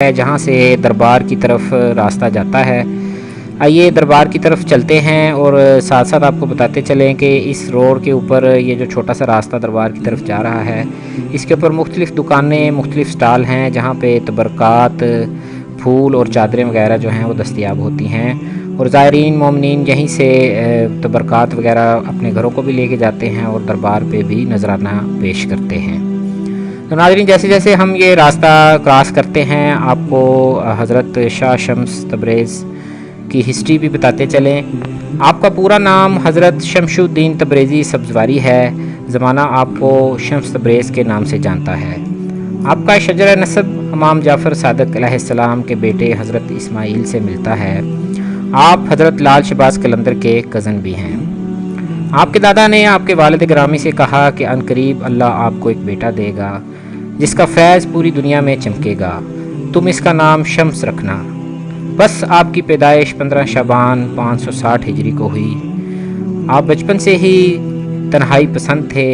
ہے جہاں سے دربار کی طرف راستہ جاتا ہے۔ آئیے دربار کی طرف چلتے ہیں اور ساتھ ساتھ آپ کو بتاتے چلیں کہ اس روڈ کے اوپر یہ جو چھوٹا سا راستہ دربار کی طرف جا رہا ہے، اس کے اوپر مختلف دکانیں، مختلف سٹال ہیں جہاں پہ تبرکات، پھول اور چادریں وغیرہ جو ہیں وہ دستیاب ہوتی ہیں، اور زائرین مومنین یہیں سے تبرکات وغیرہ اپنے گھروں کو بھی لے کے جاتے ہیں اور دربار پہ بھی نذرانہ پیش کرتے ہیں۔ تو ناظرین، جیسے جیسے ہم یہ راستہ کراس کرتے ہیں آپ کو حضرت شاہ شمس تبریز کی ہسٹری بھی بتاتے چلیں۔ آپ کا پورا نام حضرت شمس الدین تبریزی سبزواری ہے، زمانہ آپ کو شمس تبریز کے نام سے جانتا ہے۔ آپ کا شجرہ نسب امام جعفر صادق علیہ السلام کے بیٹے حضرت اسماعیل سے ملتا ہے۔ آپ حضرت لال شہباز قلندر کے کزن بھی ہیں۔ آپ کے دادا نے آپ کے والد گرامی سے کہا کہ عن قریب اللہ آپ کو ایک بیٹا دے گا جس کا فیض پوری دنیا میں چمکے گا، تم اس کا نام شمس رکھنا۔ بس آپ کی پیدائش 15 شعبان 560 ہجری کو ہوئی۔ آپ بچپن سے ہی تنہائی پسند تھے،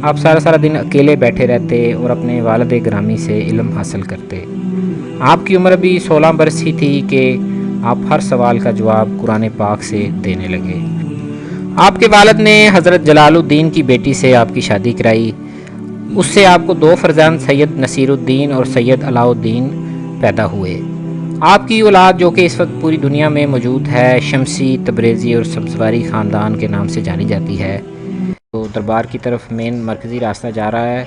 آپ سارا دن اکیلے بیٹھے رہتے اور اپنے والد گرامی سے علم حاصل کرتے۔ آپ کی عمر ابھی 16 برس ہی تھی کہ آپ ہر سوال کا جواب قرآن پاک سے دینے لگے۔ آپ کے والد نے حضرت جلال الدین کی بیٹی سے آپ کی شادی کرائی۔ اس سے آپ کو 2 فرزند سید نصیر الدین اور سید علاء الدین پیدا ہوئے۔ آپ کی اولاد جو کہ اس وقت پوری دنیا میں موجود ہے، شمسی، تبریزی اور سبزواری خاندان کے نام سے جانی جاتی ہے۔ تو دربار کی طرف مین مرکزی راستہ جا رہا ہے،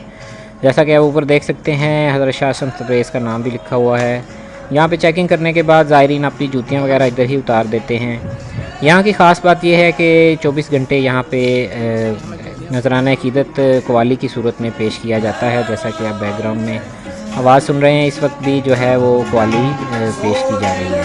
جیسا کہ آپ اوپر دیکھ سکتے ہیں حضرت شاہ شمس تبریز کا نام بھی لکھا ہوا ہے۔ یہاں پہ چیکنگ کرنے کے بعد زائرین اپنی جوتیاں وغیرہ ادھر ہی اتار دیتے ہیں۔ یہاں کی خاص بات یہ ہے کہ 24 گھنٹے یہاں پہ نذرانہ عقیدت قوالی کی صورت میں پیش کیا جاتا ہے، جیسا کہ آپ بیک گراؤنڈ میں آواز سن رہے ہیں، اس وقت بھی جو ہے وہ قوالی پیش کی جا رہی ہے۔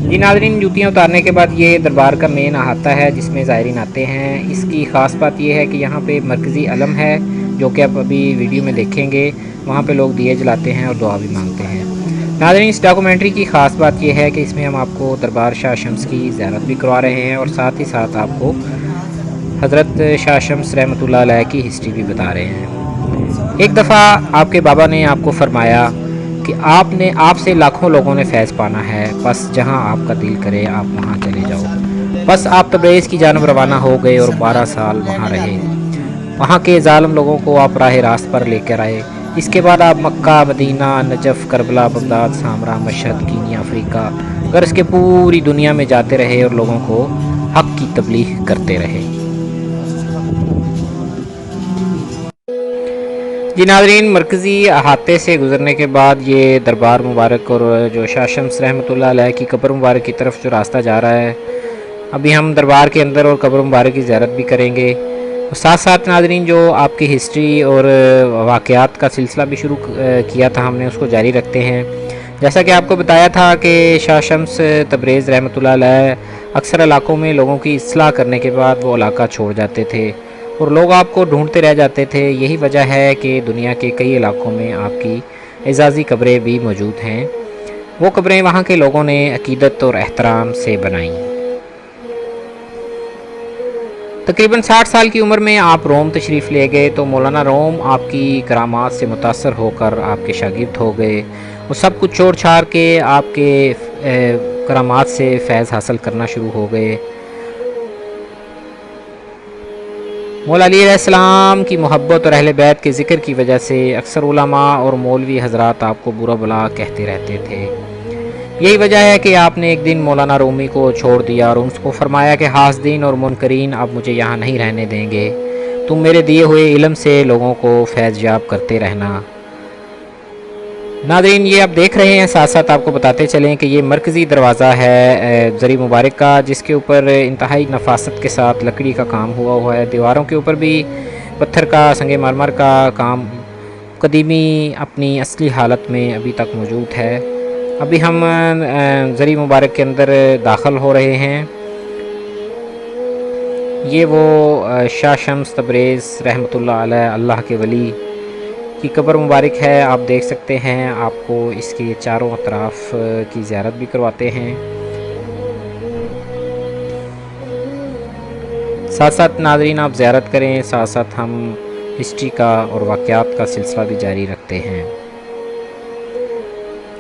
جی ناظرین، جوتیاں اتارنے کے بعد یہ دربار کا مین احاطہ ہے جس میں زائرین آتے ہیں۔ اس کی خاص بات یہ ہے کہ یہاں پہ مرکزی علم ہے جو کہ آپ ابھی ویڈیو میں دیکھیں گے، وہاں پہ لوگ دیے جلاتے ہیں اور دعا بھی مانگتے ہیں۔ ناظرین، اس ڈاکومنٹری کی خاص بات یہ ہے کہ اس میں ہم آپ کو دربار شاہ شمس کی زیارت بھی کروا رہے ہیں اور ساتھ ہی ساتھ آپ کو حضرت شاہ شمس رحمۃ اللہ علیہ کی ہسٹری بھی بتا رہے ہیں۔ ایک دفعہ آپ کے بابا نے آپ کو فرمایا کہ آپ سے لاکھوں لوگوں نے فیض پانا ہے، بس جہاں آپ کا دل کرے آپ وہاں چلے جاؤ۔ بس آپ تبریز کی جانب روانہ ہو گئے اور 12 سال وہاں رہے۔ وہاں کے ظالم لوگوں کو آپ راہ راست پر لے کر آئے۔ اس کے بعد آپ Mecca, Medina, Najaf, Karbala, Baghdad, Samarra, Mashhad, Kenya, افریقہ، غرض کے پوری دنیا میں جاتے رہے اور لوگوں کو حق کی تبلیغ کرتے رہے۔ جی ناظرین، مرکزی احاطے سے گزرنے کے بعد یہ دربار مبارک اور جو شاہ شمس رحمۃ اللہ علیہ کی قبر مبارک کی طرف جو راستہ جا رہا ہے، ابھی ہم دربار کے اندر اور قبر مبارک کی زیارت بھی کریں گے۔ ساتھ ساتھ ناظرین، جو آپ کی ہسٹری اور واقعات کا سلسلہ بھی شروع کیا تھا ہم نے، اس کو جاری رکھتے ہیں۔ جیسا کہ آپ کو بتایا تھا کہ شاہ شمس تبریز رحمۃ اللہ علیہ اکثر علاقوں میں لوگوں کی اصلاح کرنے کے بعد وہ علاقہ چھوڑ جاتے تھے اور لوگ آپ کو ڈھونڈتے رہ جاتے تھے۔ یہی وجہ ہے کہ دنیا کے کئی علاقوں میں آپ کی اعزازی قبریں بھی موجود ہیں۔ وہ قبریں وہاں کے لوگوں نے عقیدت اور احترام سے بنائیں۔ تقریباً 60 سال کی عمر میں آپ روم تشریف لے گئے تو مولانا روم آپ کی کرامات سے متاثر ہو کر آپ کے شاگرد ہو گئے۔ وہ سب کچھ چھوڑ چھاڑ کے آپ کے کرامات سے فیض حاصل کرنا شروع ہو گئے۔ مولا علی علیہ السلام کی محبت اور اہل بیت کے ذکر کی وجہ سے اکثر علماء اور مولوی حضرات آپ کو برا بلا کہتے رہتے تھے۔ یہی وجہ ہے کہ آپ نے ایک دن مولانا رومی کو چھوڑ دیا اور ان کو فرمایا کہ حاسدین اور منکرین اب مجھے یہاں نہیں رہنے دیں گے، تم میرے دیے ہوئے علم سے لوگوں کو فیض یاب کرتے رہنا۔ नाज़रीन ये आप देख रहे हैं, साथ साथ आपको बताते चलें कि ये मरकज़ी दरवाज़ा है ज़री मुबारक का, जिसके ऊपर इंतहाई नफासत के साथ लकड़ी का काम हुआ है। दीवारों के ऊपर भी पत्थर का, संगे मरमर का काम कदीमी अपनी असली हालत में अभी तक मौजूद है। अभी हम ज़री मुबारक के अंदर दाखिल हो रहे हैं। ये वो शाह शम्स तबरेज़ रहमतुल्लाह अलैह अल्लाह के वली की कब्र मुबारक है। आप देख सकते हैं, आपको इसके चारों अतराफ़ की ज़ियारत भी करवाते हैं। साथ साथ नाज़रीन आप ज़ियारत करें, साथ साथ हम हिस्ट्री का और वाक़यात का सिलसिला भी जारी रखते हैं।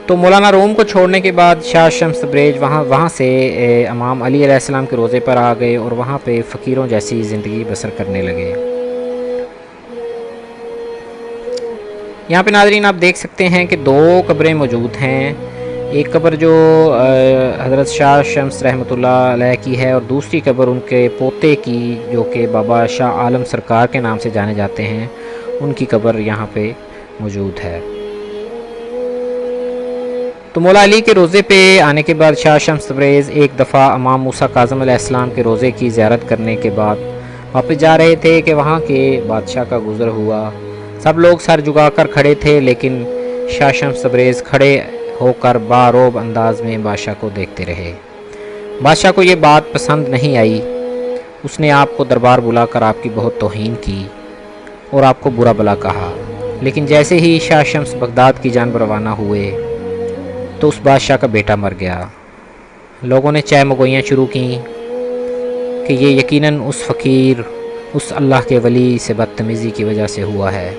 तो मौलाना रूम को छोड़ने के बाद शाह शम्स तबरेज़ वहाँ से इमाम अली अलैहिस्सलाम के रोज़े पर आ गए और वहाँ पे फ़कीरों जैसी ज़िंदगी बसर करने लगे। यहाँ पे नाज़रीन आप देख सकते हैं कि दो कब्रें मौजूद हैं। एक कब्र जो हज़रत शाह शम्स रहमतुल्लाह अलैह की है और दूसरी कब्र उनके पोते की, जो कि बाबा शाह आलम सरकार के नाम से जाने जाते हैं, उनकी कब्र यहाँ पे मौजूद है। तो मौला अली के रोज़े पे आने के बाद शाह शम्स तबरेज़ एक दफ़ा इमाम मूसा काज़िम अलैहिस्सलाम के रोज़े की ज़ियारत करने के बाद वापस जा रहे थे कि वहाँ के बादशाह का गुज़र हुआ। सब लोग सर झुकाकर खड़े थे, लेकिन शाह शम्स तबरेज़ खड़े होकर बारोब अंदाज में बादशाह को देखते रहे। बादशाह को ये बात पसंद नहीं आई। उसने आपको दरबार बुलाकर आपकी बहुत तौहीन की और आपको बुरा भला कहा। लेकिन जैसे ही शाह शम्स बगदाद की जानब रवाना हुए तो उस बादशाह का बेटा मर गया। लोगों ने चाय मगोइयाँ शुरू की कि ये यकीनन उस फ़कीर, उस अल्लाह के वली से बदतमीज़ी की वजह से हुआ है।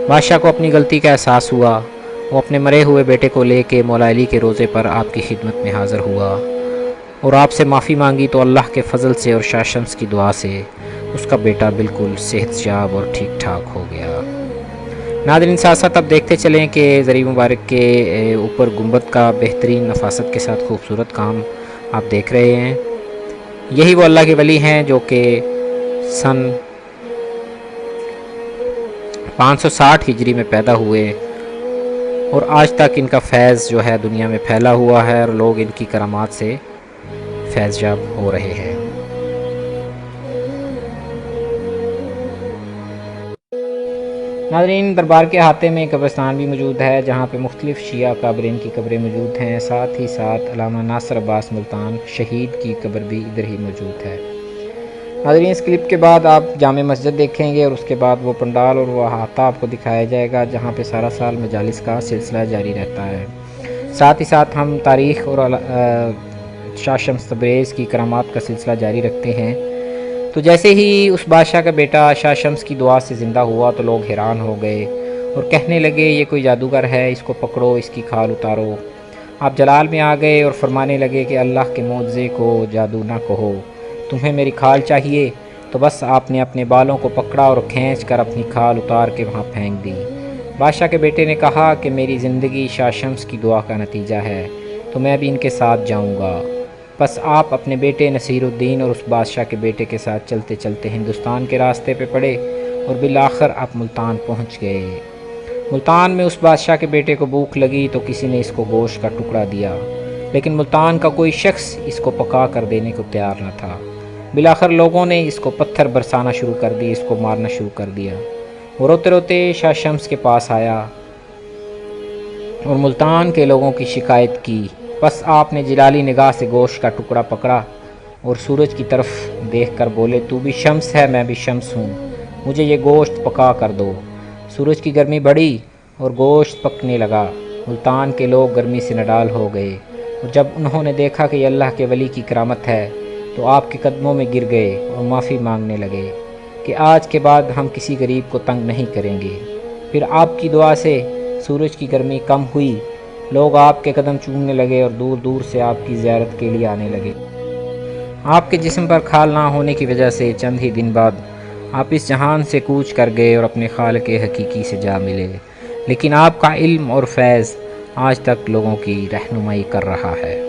बादशाह को अपनी गलती का एहसास हुआ। वो अपने मरे हुए बेटे को लेके मौला अली के रोज़े पर आपकी खिदमत में हाज़िर हुआ और आपसे माफ़ी मांगी। तो अल्लाह के फ़ज़ल से और शाह शम्स की दुआ से उसका बेटा बिल्कुल सेहतयाब और ठीक ठाक हो गया। नाज़रीन साथ साथ अब देखते चलें कि ज़री मुबारक के ऊपर गुंबद का बेहतरीन नफासत के साथ खूबसूरत काम आप देख रहे हैं। यही वो अल्लाह के वली हैं जो कि सन 560 हिजरी में पैदा हुए और आज तक इनका फैज़ जो है दुनिया में फैला हुआ है और लोग इनकी करामात से फैज़याब हो रहे हैं। नाज़रीन दरबार के अहाते में कब्रिस्तान भी मौजूद है, जहाँ पे मुख्तलिफ़ शिया काबरीन की कब्रें मौजूद हैं। साथ ही साथ अल्लामा नासिर अब्बास मुल्तान शहीद की कब्र भी इधर ही मौजूद है। नाज़रीन इस क्लिप के बाद आप जामे मस्जिद देखेंगे और उसके बाद वो पंडाल और वो अहाता आपको दिखाया जाएगा, जहाँ पे सारा साल मजालिस का सिलसिला जारी रहता है। साथ ही साथ हम तारीख़ और शाह शम्स तबरेज़ की करामात का सिलसिला जारी रखते हैं। तो जैसे ही उस बादशाह का बेटा शाह शम्स की दुआ से ज़िंदा हुआ तो लोग हैरान हो गए और कहने लगे ये कोई जादूगर है, इसको पकड़ो, इसकी खाल उतारो। आप जलाल में आ गए और फरमाने लगे कि अल्लाह के मोज़े को जादू ना कहो, तुम्हें मेरी खाल चाहिए। तो बस आपने अपने बालों को पकड़ा और खींच कर अपनी खाल उतार के वहाँ फेंक दी। बादशाह के बेटे ने कहा कि मेरी ज़िंदगी शाह शम्स की दुआ का नतीजा है, तो मैं भी इनके साथ जाऊँगा। बस आप अपने बेटे नसीरुद्दीन और उस बादशाह के बेटे के साथ चलते चलते हिंदुस्तान के रास्ते पे पड़े और बिलाखिर आप मुल्तान पहुंच गए। मुल्तान में उस बादशाह के बेटे को भूख लगी तो किसी ने इसको गोश्त का टुकड़ा दिया, लेकिन मुल्तान का कोई शख्स इसको पका कर देने को तैयार न था। बिलाखिर लोगों ने इसको पत्थर बरसाना शुरू कर दिए, इसको मारना शुरू कर दिया। वो रोते रोते शाह शम्स के पास आया और मुल्तान के लोगों की शिकायत की। बस आपने जिलाली निगाह से गोश्त का टुकड़ा पकड़ा और सूरज की तरफ देखकर बोले, तू भी शम्स है, मैं भी शम्स हूँ, मुझे ये गोश्त पका कर दो। सूरज की गर्मी बढ़ी और गोश्त पकने लगा। मुल्तान के लोग गर्मी से नडाल हो गए और जब उन्होंने देखा कि ये अल्लाह के वली की करामत है तो आपके कदमों में गिर गए और माफ़ी मांगने लगे कि आज के बाद हम किसी गरीब को तंग नहीं करेंगे। फिर आपकी दुआ से सूरज की गर्मी कम हुई, लोग आपके कदम चूमने लगे और दूर दूर से आपकी ज़ियारत के लिए आने लगे। आपके जिस्म पर खाल ना होने की वजह से चंद ही दिन बाद आप इस जहान से कूच कर गए और अपने खालिक हकीकी से जा मिले, लेकिन आपका इल्म और फैज़ आज तक लोगों की रहनुमाई कर रहा है।